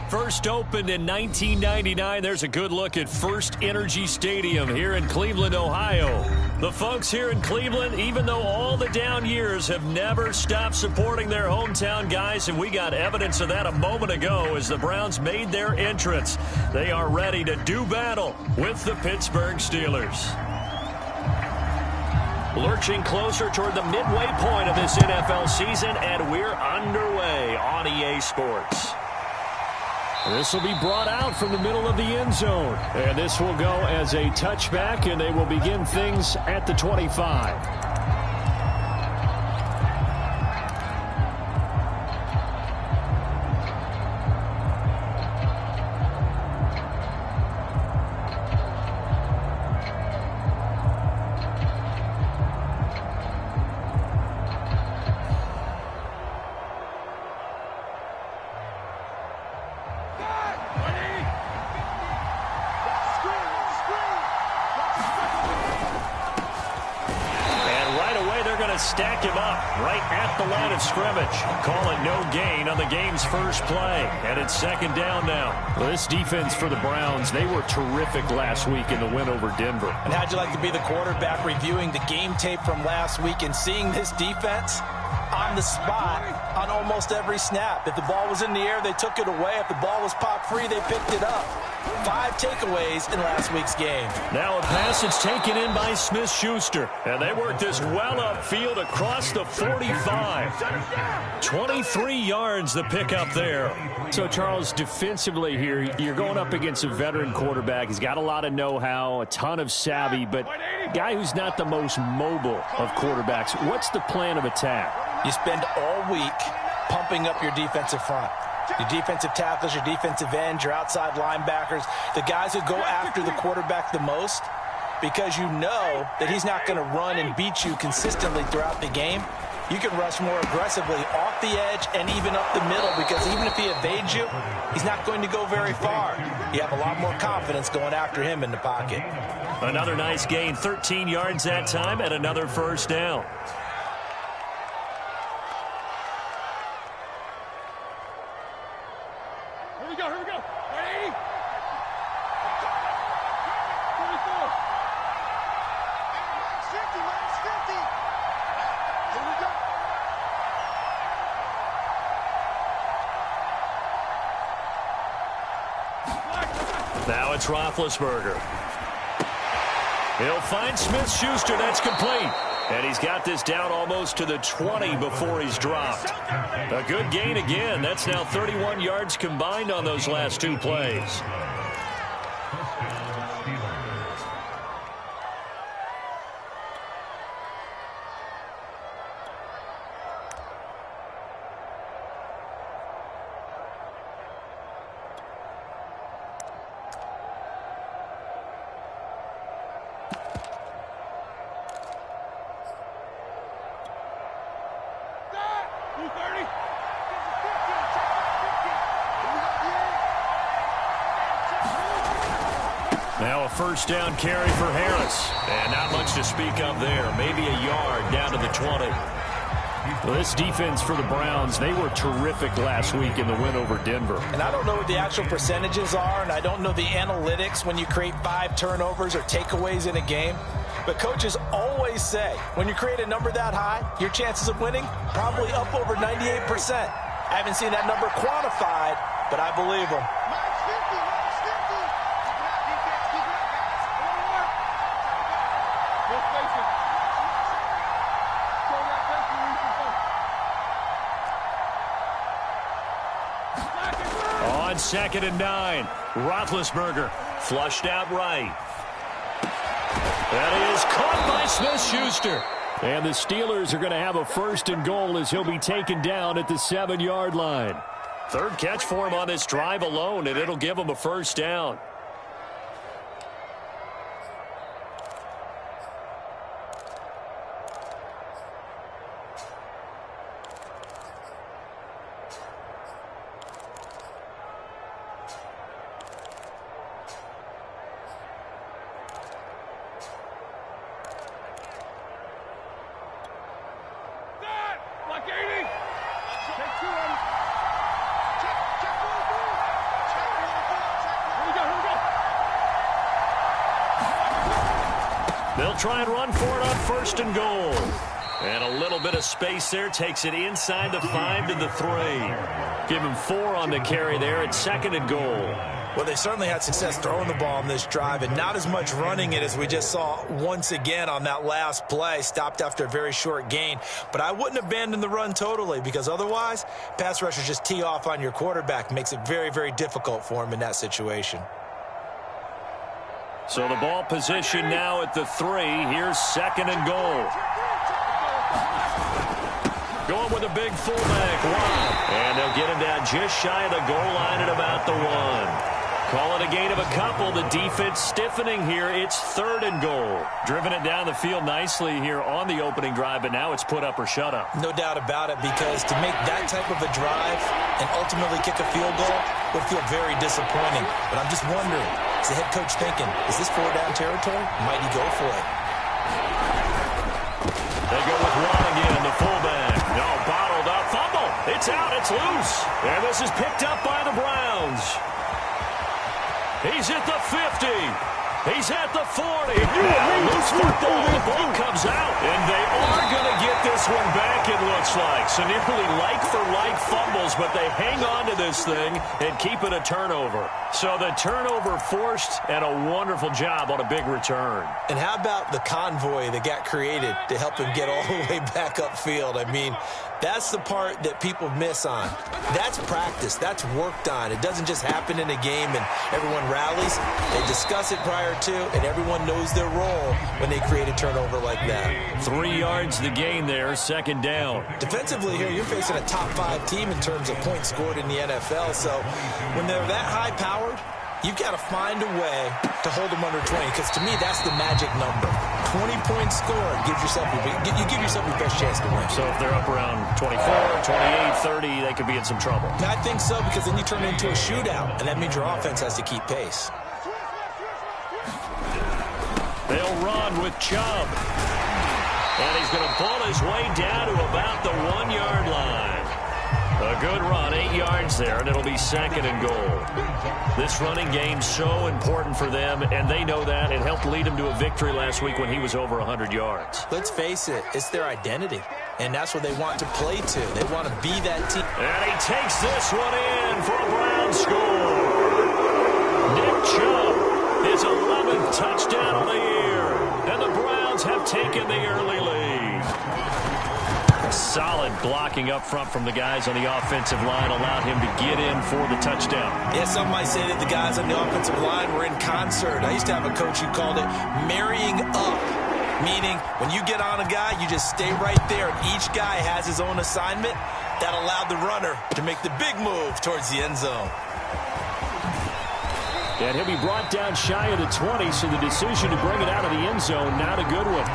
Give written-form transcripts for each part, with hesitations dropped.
First opened in 1999. There's a good look at First Energy Stadium here in Cleveland, Ohio. The folks here in Cleveland, even though all the down years, have never stopped supporting their hometown guys, and we got evidence of that a moment ago as the Browns made their entrance. They are ready to do battle with the Pittsburgh Steelers. Lurching closer toward the midway point of this NFL season, and we're underway on EA Sports. This will be brought out from the middle of the end zone. And this will go as a touchback, and they will begin things at the 25. Stack him up right at the line of scrimmage. Call it no gain on the game's first play. And it's second down now. Well, this defense for the Browns, they were terrific last week in the win over Denver. And how'd you like to be the quarterback reviewing the game tape from last week and seeing this defense on the spot on almost every snap? If the ball was in the air, they took it away. If the ball was popped free, they picked it up. 5 takeaways in last week's game. Now a passage taken in by Smith-Schuster. And they worked this well upfield across the 45. 23 yards the pickup there. So, Charles, defensively here, you're going up against a veteran quarterback. He's got a lot of know-how, a ton of savvy, but a guy who's not the most mobile of quarterbacks. What's the plan of attack? You spend all week pumping up your defensive front. Your defensive tackles, your defensive ends, your outside linebackers, the guys who go after the quarterback the most, because you know that he's not going to run and beat you consistently throughout the game. You can rush more aggressively off the edge and even up the middle, because even if he evades you, he's not going to go very far. You have a lot more confidence going after him in the pocket. Another nice gain, 13 yards that time, and another first down. Here we go. Ready? 24. Minus 50. Here we go. Now it's Roethlisberger. He'll find Smith-Schuster. That's complete. And he's got this down almost to the 20 before he's dropped. A good gain again. That's now 31 yards combined on those last 2 plays. Now a first down carry for Harris. And not much to speak of there. Maybe a yard down to the 20. Well, this defense for the Browns, they were terrific last week in the win over Denver. And I don't know what the actual percentages are, and I don't know the analytics when you create 5 turnovers or takeaways in a game. But coaches always say, when you create a number that high, your chances of winning probably up over 98%. I haven't seen that number quantified, but I believe them. On 2nd and 9, Roethlisberger flushed out right. That is caught by Smith-Schuster. And the Steelers are going to have a 1st and goal as he'll be taken down at the 7-yard line. 3rd catch for him on this drive alone, and it'll give him a first down. They'll try and run for it on 1st and goal. And a little bit of space there takes it inside the 5 to the 3. Give him 4 on the carry there at 2nd and goal. Well, they certainly had success throwing the ball on this drive and not as much running it as we just saw once again on that last play. Stopped after a very short gain. But I wouldn't abandon the run totally because otherwise, pass rushers just tee off on your quarterback. Makes it very, very difficult for him in that situation. So the ball position now at the 3. Here's 2nd and goal. Going with a big fullback. And they'll get him down just shy of the goal line at about the 1. Call it a gain of a couple. The defense stiffening here. It's 3rd and goal. Driven it down the field nicely here on the opening drive, but now it's put up or shut up. No doubt about it, because to make that type of a drive and ultimately kick a field goal would feel very disappointing. But I'm just wondering, is the head coach thinking, is this 4-down territory? Might he go for it? They go with Watt again, the fullback. No, bottled up. Fumble. It's out. It's loose. And this is picked up by the Browns. He's at the 50. He's at the 40. Loose football. The ball comes out. And they are going to get this one back, it looks like. So nearly like-for-like fumbles, but they hang on to this thing and keep it a turnover. So the turnover forced, and a wonderful job on a big return. And how about the convoy that got created to help him get all the way back upfield? I mean, that's the part that people miss on. That's practice. That's worked on. It doesn't just happen in a game and everyone rallies. They discuss it prior to, and everyone knows their role when they create a turnover like that. 3 yards the gain there, 2nd down. Defensively here, you're facing a top 5 team in terms of points scored in the NFL. So when they're that high-powered, you've got to find a way to hold them under 20, because to me, that's the magic number. 20 points scored gives yourself you give yourself your best chance to win. So if they're up around 24, 28, 30, they could be in some trouble. I think so, because then you turn it into a shootout, and that means your offense has to keep pace. They'll run with Chubb. And he's going to pull his way down to about the 1-yard line. A good run, 8 yards there, and it'll be 2nd and goal. This running game so important for them, and they know that. It helped lead them to a victory last week when he was over 100 yards. Let's face it, it's their identity, and that's what they want to play to. They want to be that team. And he takes this one in for a Brown score. Nick Chubb, his 11th touchdown of the year, and the Browns have taken the early lead. Solid blocking up front from the guys on the offensive line allowed him to get in for the touchdown. Yeah, some might say that the guys on the offensive line were in concert. I used to have a coach who called it marrying up, meaning when you get on a guy, you just stay right there, and each guy has his own assignment. That allowed the runner to make the big move towards the end zone. And he'll be brought down shy of the 20, so the decision to bring it out of the end zone, not a good one.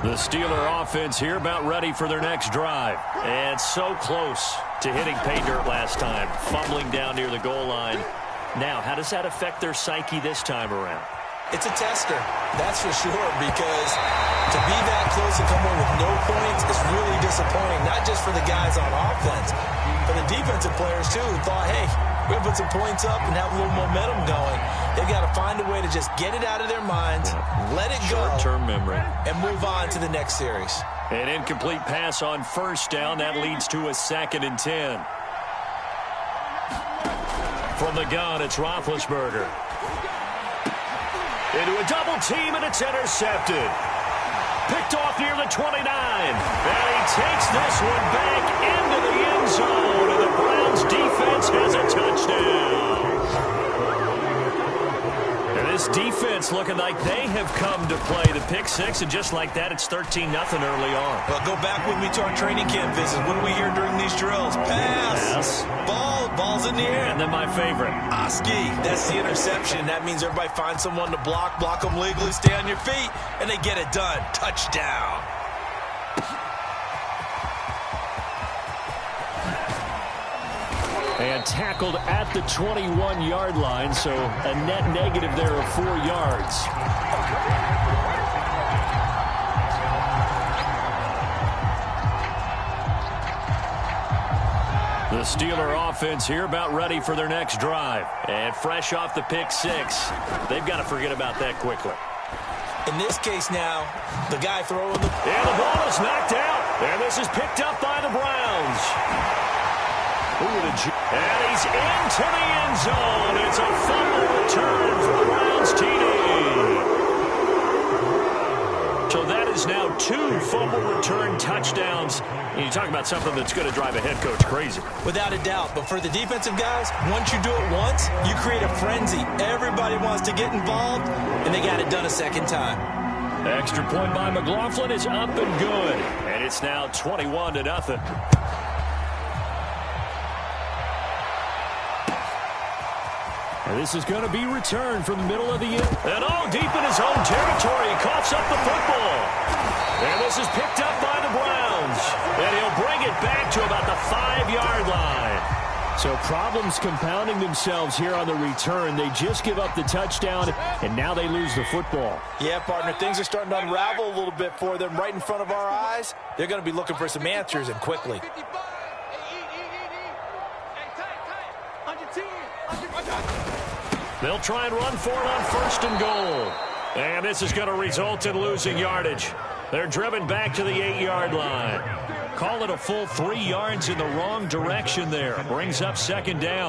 The Steeler offense here about ready for their next drive. And so close to hitting pay dirt last time, fumbling down near the goal line. Now, how does that affect their psyche this time around? It's a tester, that's for sure, because to be that close and come away with no points is really disappointing, not just for the guys on offense, but the defensive players, too, who thought, hey, we're going to put some points up and have a little momentum going. They've got to find a way to just get it out of their minds, let it go, short-term memory, and move on to the next series. An incomplete pass on 1st down. That leads to a 2nd and 10. From the gun, it's Roethlisberger. Into a double team, and it's intercepted. Picked off near the 29. And he takes this one back into the end zone, and the Browns defense has a touchdown. And this defense looking like they have come to play. The pick 6, and just like that, it's 13-0 early on. Well, go back with me to our training camp visits. What do we hear during these drills? Pass. Ball's in the air. And then my favorite. Oski, that's the interception. That means everybody finds someone to block them legally, stay on your feet, and they get it done. Touchdown. And tackled at the 21-yard line, so a net negative there of 4 yards. The Steeler offense here about ready for their next drive. And fresh off the pick 6. They've got to forget about that quickly. In this case now, the guy throwing the... And the ball is knocked out. And this is picked up by the Browns. And he's into the end zone. It's a fumble return for the Browns TD. So that is now 2 fumble return touchdowns. And you talk about something that's going to drive a head coach crazy. Without a doubt. But for the defensive guys, once you do it once, you create a frenzy. Everybody wants to get involved, and they got it done a second time. Extra point by McLaughlin is up and good. And it's now 21-0. And this is going to be returned from the middle of the end. And deep in his own territory. He coughs up the football. And this is picked up by the Browns. And he'll bring it back to about the 5-yard line. So problems compounding themselves here on the return. They just give up the touchdown, and now they lose the football. Yeah, partner, things are starting to unravel a little bit for them right in front of our eyes. They're going to be looking for some answers, and quickly. They'll try and run for it on 1st and goal. And this is going to result in losing yardage. They're driven back to the 8-yard line. Call it a full 3 yards in the wrong direction there. Brings up 2nd down.